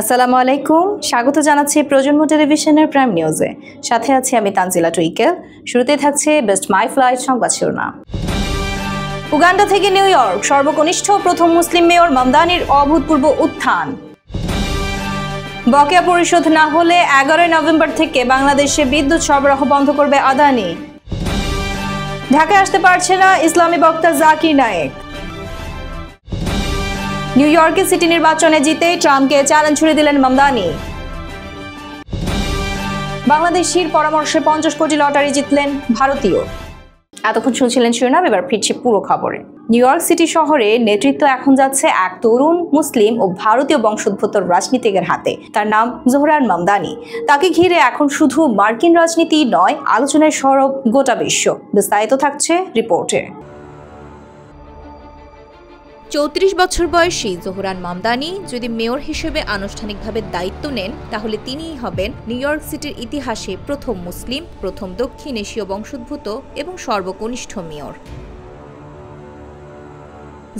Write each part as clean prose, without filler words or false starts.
আসসালামু আলাইকুম, স্বাগত জানাচ্ছি প্রজন্ম টেলিভিশনের প্রাইম নিউজে। সাথে আছি আমি তানজিলা টুইকেল। শুরুতে থাকছে বেস্ট মাই ফ্লাইট সংবাদ শিরোনাম। উগান্ডা থেকে নিউ ইয়র্ক, সর্বকনিষ্ঠ প্রথম মুসলিম মেয়র মামদানির অভূতপূর্ব উত্থান। বকেয়া পরিশোধ না হলে 11 নভেম্বর থেকে বাংলাদেশে বিদ্যুৎ সরবরাহ বন্ধ করবে আদানি। ঢাকায় আসতে পারছে না ইসলামী বক্তা জাকির নায়েক। নিউ ইয়র্কে সিটি নির্বাচনে জিতে ট্রাম্পকে চ্যালেঞ্জ ছুড়ে দিলেন মামদানি। বাংলাদেশির পরামর্শে 50 কোটি লটারি জিতলেন ভারতীয়। এতক্ষণ শুনছিলেন শিরোনাম, এবার ফিরছি পুরো খবরে। নিউ ইয়র্ক সিটি শহরে নেতৃত্ব এখন যাচ্ছে এক তরুণ মুসলিম ও ভারতীয় বংশোদ্ভূত রাজনীতিকের হাতে। তার নাম জোহরান মামদানি। তাকে ঘিরে এখন শুধু মার্কিন রাজনীতি নয়, আলোচনায় সরব গোটা বিশ্ব। বিস্তারিত থাকছে রিপোর্টে। 34 বছর বয়সী জোহরান মামদানি যদি মেয়র হিসেবে আনুষ্ঠানিকভাবে দায়িত্ব নেন, তাহলে তিনিই হবেন নিউ ইয়র্ক সিটির ইতিহাসে প্রথম মুসলিম, প্রথম দক্ষিণ এশীয় বংশোদ্ভূত এবং সর্বকনিষ্ঠ মেয়র।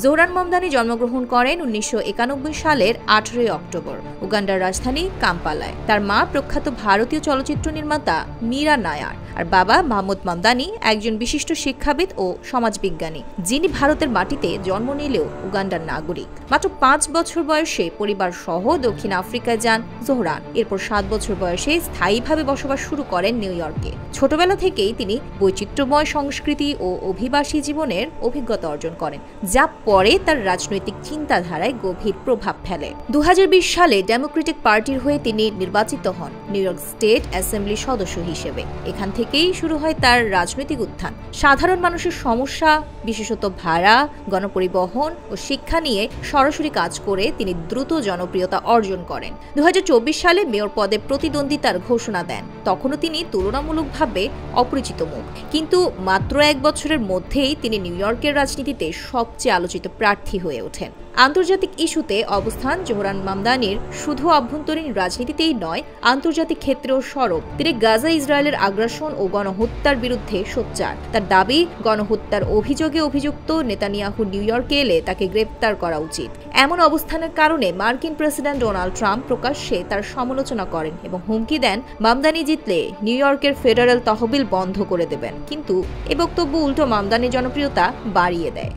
জোহরান মামদানি জন্মগ্রহণ করেন 1991 সালের 18 অক্টোবর উগান্ডার রাজধানী কাম্পালায়। তার মা প্রখ্যাত ভারতীয় চলচ্চিত্র নির্মাতা মীরা নায়ার আর বাবা মাহমুদ মামদানি একজন বিশিষ্ট শিক্ষাবিদ ও সমাজবিজ্ঞানী, যিনি ভারতের মাটিতে জন্ম নিলেও উগান্ডার নাগরিক। মাত্র 5 বছর বয়সে পরিবার সহ দক্ষিণ আফ্রিকায় যান জোহরান। এরপর 7 বছর বয়সে স্থায়ীভাবে বসবাস শুরু করেন নিউ ইয়র্কে। ছোটবেলা থেকেই তিনি বৈচিত্র্যময় সংস্কৃতি ও অভিবাসী জীবনের অভিজ্ঞতা অর্জন করেন, যা পরে তার রাজনৈতিক চিন্তাধারায় গভীর প্রভাব ফেলে। 2020 সালে ডেমোক্রেটিক পার্টির হয়ে তিনি নির্বাচিত হন নিউ ইয়র্ক স্টেট অ্যাসেম্বলির সদস্য হিসেবে। এখান থেকেই শুরু হয় তার রাজনৈতিক উত্থান। সাধারণ মানুষের সমস্যা, বিশেষত ভাড়া, গণপরিবহন ও শিক্ষা নিয়ে সরাসরি কাজ করে তিনি দ্রুত জনপ্রিয়তা অর্জন করেন। 2024 সালে মেয়র পদে প্রতিদ্বন্দ্বিতার ঘোষণা দেন। তখনও তিনি তুলনামূলকভাবে অপরিচিত মুখ, কিন্তু মাত্র 1 বছরের মধ্যেই তিনি নিউ ইয়র্কের রাজনীতিতে সবচেয়ে আলোচিত প্রার্থী হয়ে ওঠেন। আন্তর্জাতিক ইস্যুতে অবস্থান জোহরান মামদানির শুধু অভ্যন্তরীণ রাজনীতিতেই নয়, আন্তর্জাতিক ক্ষেত্রেও সরব। তিনি গাজা ইসরায়েলের আগ্রাসন ও গণহত্যার বিরুদ্ধে সোচ্চার। তার দাবি, গণহত্যার অভিযোগে অভিযুক্ত নেতানিয়াহু নিউ ইয়র্কে এলে তাকে গ্রেপ্তার করা উচিত। এমন অবস্থানের কারণে মার্কিন প্রেসিডেন্ট ডোনাল্ড ট্রাম্প প্রকাশ্যে তার সমালোচনা করেন এবং হুমকি দেন মামদানি জিতলে নিউ ইয়র্কের ফেডারেল তহবিল বন্ধ করে দেবেন। কিন্তু এ বক্তব্য উল্টো মামদানির জনপ্রিয়তা বাড়িয়ে দেয়।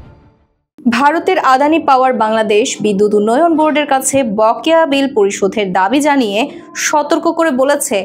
ভারতের আদানি পাওয়ার বাংলাদেশ বিদ্যুৎ উন্নয়ন বোর্ডের কাছে বকেয়া বিল পরিশোধের দাবি জানিয়ে সতর্ক করে বলেছে,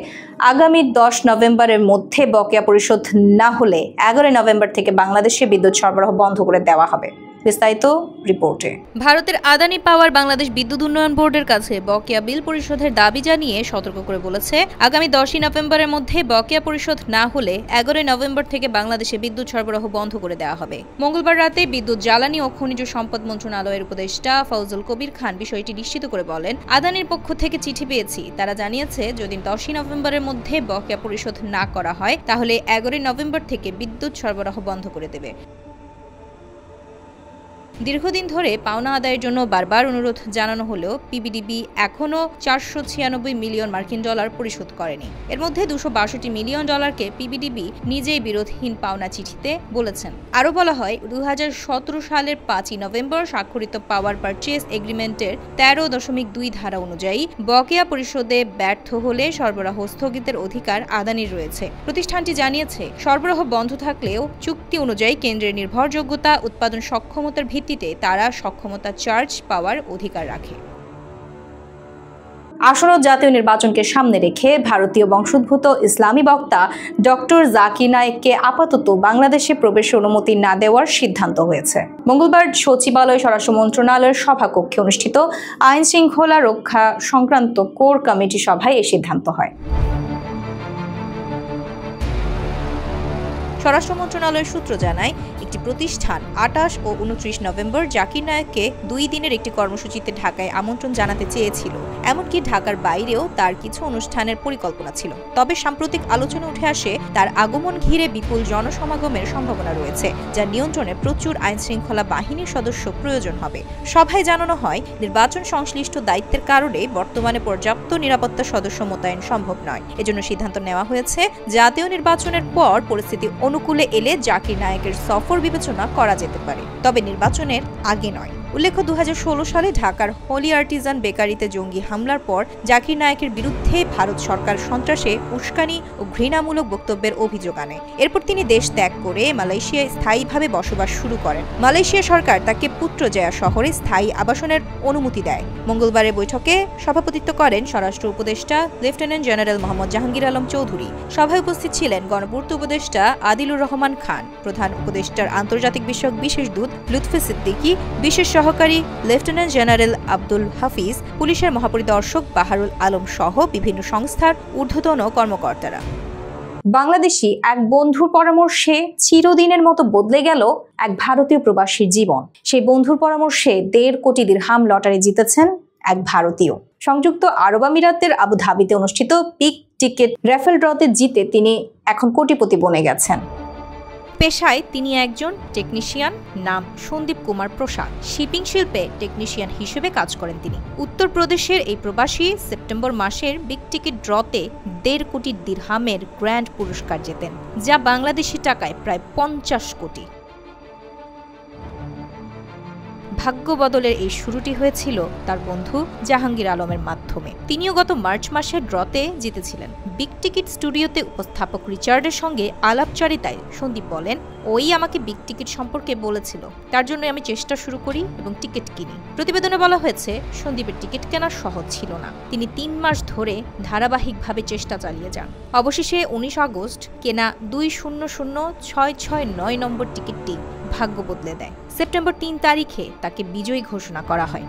আগামী 10 নভেম্বরের মধ্যে বকেয়া পরিশোধ না হলে 11 নভেম্বর থেকে বাংলাদেশে বিদ্যুৎ সরবরাহ বন্ধ করে দেওয়া হবে। বিস্তারিত রিপোর্টে। ভারতের আদানি পাওয়ার বাংলাদেশ বিদ্যুৎ উন্নয়ন বোর্ডের কাছে বকেয়া বিল পরিশোধের দাবি জানিয়ে সতর্ক করে বলেছে, আগামী 10 নভেম্বরের মধ্যে বকেয়া পরিশোধ না হলে 11 নভেম্বর থেকে বাংলাদেশে বিদ্যুৎ সরবরাহ বন্ধ করে দেওয়া হবে। মঙ্গলবার রাতে বিদ্যুৎ, জ্বালানি ও খনিজ সম্পদ মন্ত্রণালয়ের উপদেষ্টা ফাউজুল কবির খান বিষয়টি নিশ্চিত করে বলেন, আদানির পক্ষ থেকে চিঠি পেয়েছি। তারা জানিয়েছে, যদি 10 নভেম্বরের মধ্যে বকেয়া পরিশোধ না করা হয়, তাহলে 11 নভেম্বর থেকে বিদ্যুৎ সরবরাহ বন্ধ করে দেবে। দীর্ঘদিন ধরে পাওনা আদায়ের জন্য বারবার অনুরোধ জানানো হলেও পিবিডিবি এখনও 496 মিলিয়ন মার্কিন ডলার পরিশোধ করেনি। এর মধ্যে 262 মিলিয়ন ডলারকে পিবিডিবি নিজেই বিরোধহীন পাওনা চিঠিতে বলেছেন। আরও বলা হয়, 2017 সালের 5 নভেম্বর স্বাক্ষরিত পাওয়ার পারচেজ এগ্রিমেন্টের 13.2 ধারা অনুযায়ী বকেয়া পরিশোধে ব্যর্থ হলে সরবরাহ স্থগিতের অধিকার আদানির রয়েছে। প্রতিষ্ঠানটি জানিয়েছে, সরবরাহ বন্ধ থাকলেও চুক্তি অনুযায়ী কেন্দ্রের নির্ভরযোগ্যতা, উৎপাদন সক্ষমতার ভিত্তিতে তারা সক্ষমতা চার্জ পাওয়ার অধিকার রাখে। আসন্ন জাতীয় নির্বাচনকে সামনে রেখে ভারতীয় বংশোদ্ভূত ইসলামী বক্তা ডক্টর জাকির নায়েককে আপাতত বাংলাদেশে প্রবেশের অনুমতি না দেওয়ার সিদ্ধান্ত হয়েছে। মঙ্গলবার সচিবালয়, স্বরাষ্ট্র মন্ত্রণালয়ের সভাকক্ষে অনুষ্ঠিত আইন শৃঙ্খলা রক্ষা সংক্রান্ত কোর কমিটি সভায় এই সিদ্ধান্ত হয়। স্বরাষ্ট্র মন্ত্রণালয়ের সূত্র জানায়, একটি প্রতিষ্ঠান 28 ও 29 নভেম্বর জাকির নায়েককে 2 দিনের একটি কর্মসূচিতে ঢাকায় আমন্ত্রণ জানাতে চেয়েছিল। এমনকি ঢাকার বাইরেও তার কিছু অনুষ্ঠানের পরিকল্পনা ছিল। তবে সাম্প্রতিক আলোচনা উঠে আসে, তার আগমন ঘিরে বিপুল জনসমাগমের সম্ভাবনা রয়েছে, যা নিয়ন্ত্রণে প্রচুর আইনশৃঙ্খলা বাহিনীর সদস্য প্রয়োজন হবে। সভায় জানানো হয়, নির্বাচন সংশ্লিষ্ট দায়িত্বের কারণে বর্তমানে পর্যাপ্ত নিরাপত্তা সদস্য মোতায়েন সম্ভব নয়। এজন্য সিদ্ধান্ত নেওয়া হয়েছে, জাতীয় নির্বাচনের পর পরিস্থিতি অনুকূলে এলে জাকির নায়েকের সফর বিবেচনা করা যেতে পারে, তবে নির্বাচনের আগে নয়। উল্লেখ্য 2016 সালে ঢাকার হলি আর্টিজান বেকারিতে জঙ্গি হামলার পর জাকির নায়েকের বিরুদ্ধে ভারত সরকার সন্ত্রাসে উস্কানি ও ঘৃণামূলক বক্তব্যের অভিযোগ আনে। এরপর তিনি দেশ ত্যাগ করে মালয়েশিয়ায় স্থায়ীভাবে বসবাস শুরু করেন। মালয়েশিয়া সরকার তাকে পুত্রজয়া শহরে স্থায়ী আবাসনের অনুমতি দেয়। মঙ্গলবারের বৈঠকে সভাপতিত্ব করেন স্বরাষ্ট্র উপদেষ্টা লেফটেন্যান্ট জেনারেল মোহাম্মদ জাহাঙ্গীর আলম চৌধুরী। সভায় উপস্থিত ছিলেন গণপূর্ত উপদেষ্টা আদিলুর রহমান খান, প্রধান উপদেষ্টার আন্তর্জাতিক বিষয়ক বিশেষ দূত লুৎফি সিদ্দিকী, বিশেষ সহকারী লেফটেন্যান্ট জেনারেল আব্দুল হাফিজ, পুলিশের মহাপরিদর্শক বাহারুল আলম সহ বিভিন্ন সংস্থার ঊর্ধ্বতন কর্মকর্তারা। বাংলাদেশি এক বন্ধুর পরামর্শে চিরদিনের মতো বদলে গেল এক ভারতীয় প্রবাসীর জীবন। সেই বন্ধুর পরামর্শে 1.5 কোটি দিরহাম লটারি জিতেছেন এক ভারতীয়। সংযুক্ত আরব আমিরাতের আবুধাবিতে অনুষ্ঠিত বিগ টিকেট র্যাফেল ড্রতে জিতে তিনি এখন কোটিপতি বনে গেছেন। পেশায় তিনি একজন টেকনিশিয়ান, নাম সন্দীপ কুমার প্রসাদ। শিপিং শিল্পে টেকনিশিয়ান হিসেবে কাজ করেন তিনি। উত্তরপ্রদেশের এই প্রবাসী সেপ্টেম্বর মাসের বিগ টিকেট ড্রতে 1.5 কোটি দিরহামের গ্র্যান্ড পুরস্কার জেতেন, যা বাংলাদেশি টাকায় প্রায় 50 কোটি। ভাগ্য বদলের এই শুরুটি হয়েছিল তার বন্ধু জাহাঙ্গীর আলমের মাধ্যমে। তিনিও গত মার্চ মাসের ড্রতে জিতেছিলেন। বিগ টিকিট স্টুডিওতে উপস্থাপক রিচার্ডের সঙ্গে আলাপচারিতায় সন্দীপ বলেন, ওই আমাকে বিগ টিকিট সম্পর্কে বলেছিল, তার জন্য আমি চেষ্টা শুরু করি এবং টিকিট কিনি। প্রতিবেদনে বলা হয়েছে সন্দীপের টিকিট কেনা সহজ ছিল না। তিনি 3 মাস ধরে ধারাবাহিকভাবে চেষ্টা চালিয়ে যান। অবশেষে 19 আগস্ট কেনা 200669 নম্বর টিকিটটি ভাগ্য বদলে দেয়। সেপ্টেম্বর 3 তারিখে তাকে বিজয়ী ঘোষণা করা হয়।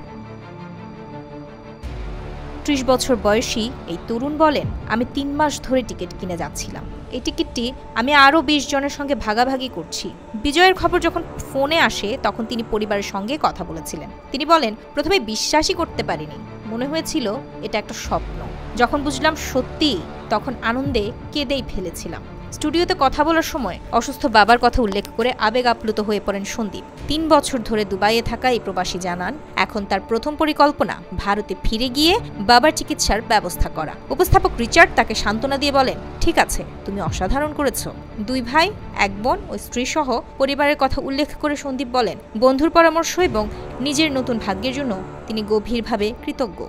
30 বছর বয়সী এই তরুণ বলেন, আমি 3 মাস ধরে টিকিট কিনে যাচ্ছিলাম। এই টিকিটটি আমি আরও 20 জনের সঙ্গে ভাগাভাগি করছি। বিজয়ের খবর যখন ফোনে আসে তখন তিনি পরিবারের সঙ্গে কথা বলেছিলেন। তিনি বলেন, প্রথমে বিশ্বাসই করতে পারিনি, মনে হয়েছিল এটা একটা স্বপ্ন। যখন বুঝলাম সত্যি, তখন আনন্দে কেঁদেই ফেলেছিলাম। স্টুডিওতে কথা বলার সময় অসুস্থ বাবার কথা উল্লেখ করে আবেগ আপ্লুত হয়ে পড়েন সন্দীপ। 3 বছর ধরে দুবাইয়ে থাকা এই প্রবাসী জানান, এখন তার প্রথম পরিকল্পনা ভারতে ফিরে গিয়ে বাবার চিকিৎসার ব্যবস্থা করা। উপস্থাপক রিচার্ড তাকে সান্ত্বনা দিয়ে বলেন, ঠিক আছে, তুমি অসাধারণ করেছো। 2 ভাই, 1 বোন ও স্ত্রী সহ পরিবারের কথা উল্লেখ করে সন্দীপ বলেন, বন্ধুর পরামর্শ এবং নিজের নতুন ভাগ্যের জন্য তিনি গভীরভাবে কৃতজ্ঞ।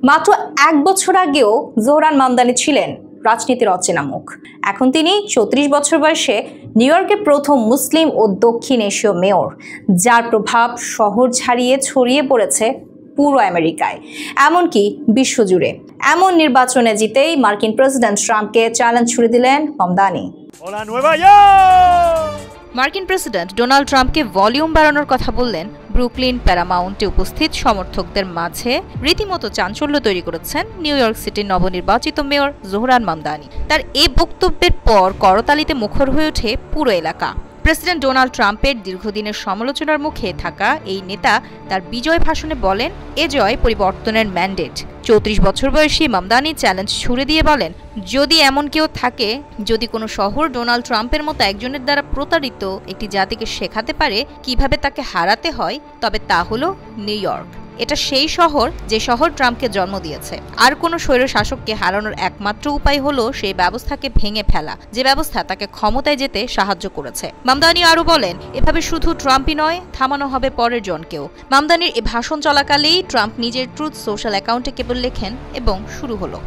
মাত্র 1 বছর আগেও জোহরান মামদানি ছিলেন রাজনীতির অচেনা মুখ। এখন তিনি 34 বছর বয়সে নিউ ইয়র্কের প্রথম মুসলিম ও দক্ষিণ এশীয় মেয়র, যার প্রভাব শহর ছাড়িয়ে ছড়িয়ে পড়েছে পুরো আমেরিকায়, এমনকি বিশ্বজুড়ে। এমন নির্বাচনে জিতেই মার্কিন প্রেসিডেন্ট ট্রাম্পকে চ্যালেঞ্জ ছুড়ে দিলেন মামদানি। মার্কিন প্রেসিডেন্ট ডোনাল্ড ট্রাম্পকে ভলিউম বাড়ানোর কথা বললেন। ব্রুকলিন প্যারামাউন্টে উপস্থিত সমর্থকদের মাঝে রীতিমতো চাঞ্চল্য তৈরি করেছেন নিউ ইয়র্ক সিটির নবনির্বাচিত মেয়র জোহরান মামদানি। তার এই বক্তব্যের পর করতালিতে মুখর হয়ে ওঠে পুরো এলাকা। প্রেসিডেন্ট ডোনাল্ড ট্রাম্পের দীর্ঘদিনের সমালোচনার মুখে থাকা এই নেতা তার বিজয় ভাষণে বলেন, এ জয় পরিবর্তনের ম্যান্ডেট। 34 বছর বয়সী মামদানি চ্যালেঞ্জ ছুড়ে দিয়ে বলেন, যদি এমন কেউ থাকে, যদি কোনো শহর ডোনাল্ড ট্রাম্পের মতো একজনের দ্বারা প্রতারিত একটি জাতিকে শেখাতে পারে কিভাবে তাকে হারাতে হয়, তবে তা হলো নিউ ইয়র্ক। এটা সেই শহর যে শহর ট্রাম্পকে জন্ম দিয়েছে। আর কোনো স্বৈর শাসককে হারানোর একমাত্র উপায় হলো সেই ব্যবস্থাকে ভেঙে ফেলা, যে ব্যবস্থা তাকে ক্ষমতায় যেতে সাহায্য করেছে। মামদানি আরও বলেন, এভাবে শুধু ট্রাম্পই নয়, থামানো হবে পরের জনকেও। মামদানির এই ভাষণ চলাকালেই ট্রাম্প নিজের ট্রুথ সোশ্যাল অ্যাকাউন্টে কেবল লেখেন এবং শুরু হলো।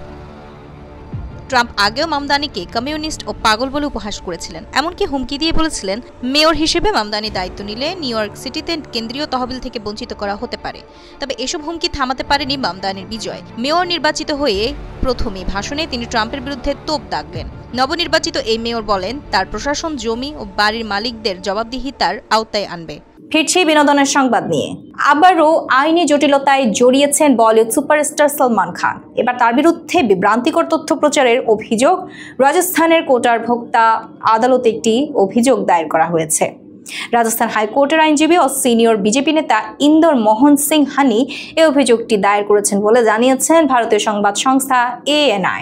ট্রাম্প আগেও মামদানিকে কমিউনিস্ট ও পাগল বলে উপহাস করেছিলেন, এমনকি হুমকি দিয়ে বলেছিলেন মেয়র হিসেবে মামদানি দায়িত্ব নিলে নিউ ইয়র্ক সিটিতে কেন্দ্রীয় তহবিল থেকে বঞ্চিত করা হতে পারে। তবে এসব হুমকি থামাতে পারেনি মামদানির বিজয়। মেয়র নির্বাচিত হয়ে প্রথমেই ভাষণে তিনি ট্রাম্পের বিরুদ্ধে তোপ দাগলেন। নবনির্বাচিত এই মেয়র বলেন, তার প্রশাসন জমি ও বাড়ির মালিকদের জবাবদিহিতার আওতায় আনবে। ফিরছি বিনোদনের সংবাদ নিয়ে। আবারও আইনি জটিলতায় জড়িয়েছেন বলিউড সুপারস্টার সলমান খান। এবার তার বিরুদ্ধে বিভ্রান্তিকর তথ্য প্রচারের অভিযোগ রাজস্থানের কোটার ভোক্তা আদালতে একটি অভিযোগ দায়ের করা হয়েছে। রাজস্থান হাইকোর্টের আইনজীবী ও সিনিয়র বিজেপি নেতা ইন্দর মোহন সিং হানি এই অভিযোগটি দায়ের করেছেন বলে জানিয়েছেন ভারতীয় সংবাদ সংস্থা ANI।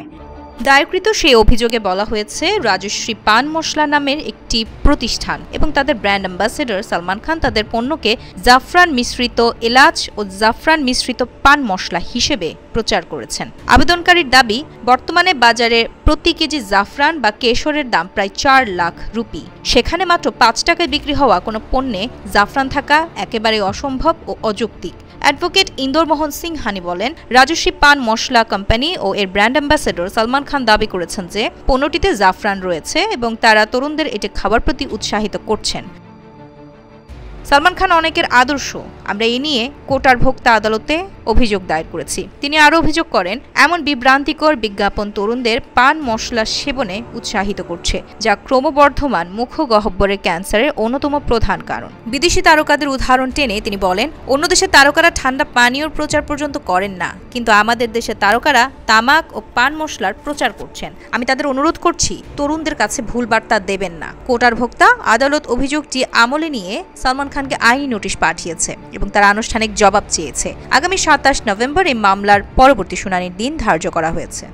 দায়েরকৃত সেই অভিযোগে বলা হয়েছে রাজশ্রী পান মশলা নামের একটি প্রতিষ্ঠান এবং তাদের ব্র্যান্ড অ্যাম্বাসেডর সালমান খান তাদের পণ্যকে জাফরান মিশ্রিত এলাচ ও জাফরান মিশ্রিত পান মশলা হিসেবে প্রচার করেছেন। আবেদনকারীর দাবি, বর্তমানে বাজারে প্রতি কেজি জাফরান বা কেশরের দাম প্রায় 4 লাখ রুপি। সেখানে মাত্র 5 টাকায় বিক্রি হওয়া কোনো পণ্যে জাফরান থাকা একেবারে অসম্ভব ও অযৌক্তিক। অ্যাডভোকেট ইন্দর মোহন সিং হানি বলেন, রাজশ্রী পান মশলা কোম্পানি ও এর ব্র্যান্ড অ্যাম্বাসেডর সালমান খান দাবি করেছেন যে পণ্যটিতে জাফরান রয়েছে এবং তারা তরুণদের এটি খাবার প্রতি উৎসাহিত করছেন। সালমান খান অনেকের আদর্শ। আমরা এ নিয়ে কোটার ভোক্তা আদালতে অভিযোগ দায়ের করেছি। তিনি আরও অভিযোগ করেন, এমন বিভ্রান্তিকর বিজ্ঞাপন তরুণদের পান মশলা সেবনে উৎসাহিত করছে, যা ক্রমবর্ধমান মুখগহ্বরের ক্যান্সারের অন্যতম প্রধান কারণ। বিদেশি তারকাদের উদাহরণ টেনে তিনি বলেন, অন্য দেশের তারকারা ঠান্ডা পানীয়র প্রচার পর্যন্ত করেন না, কিন্তু আমাদের দেশের তারকারা তামাক ও পান মশলার প্রচার করছেন। আমি তাদের অনুরোধ করছি, তরুণদের কাছে ভুল বার্তা দেবেন না। কোটার ভোক্তা আদালত অভিযোগটি আমলে নিয়ে সালমান খানকে আইনি নোটিশ পাঠিয়েছে এবং তার আনুষ্ঠানিক জবাব চেয়েছে। আগামী 27 নভেম্বর এই মামলার পরবর্তী শুনানির দিন ধার্য করা হয়েছে।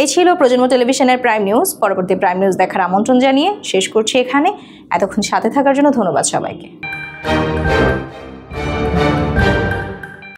এই ছিল প্রজন্ম টেলিভিশনের প্রাইম নিউজ। পরবর্তী প্রাইম নিউজ দেখার আমন্ত্রণ জানিয়ে শেষ করছি এখানে। এতক্ষণ সাথে থাকার জন্য ধন্যবাদ সবাইকে।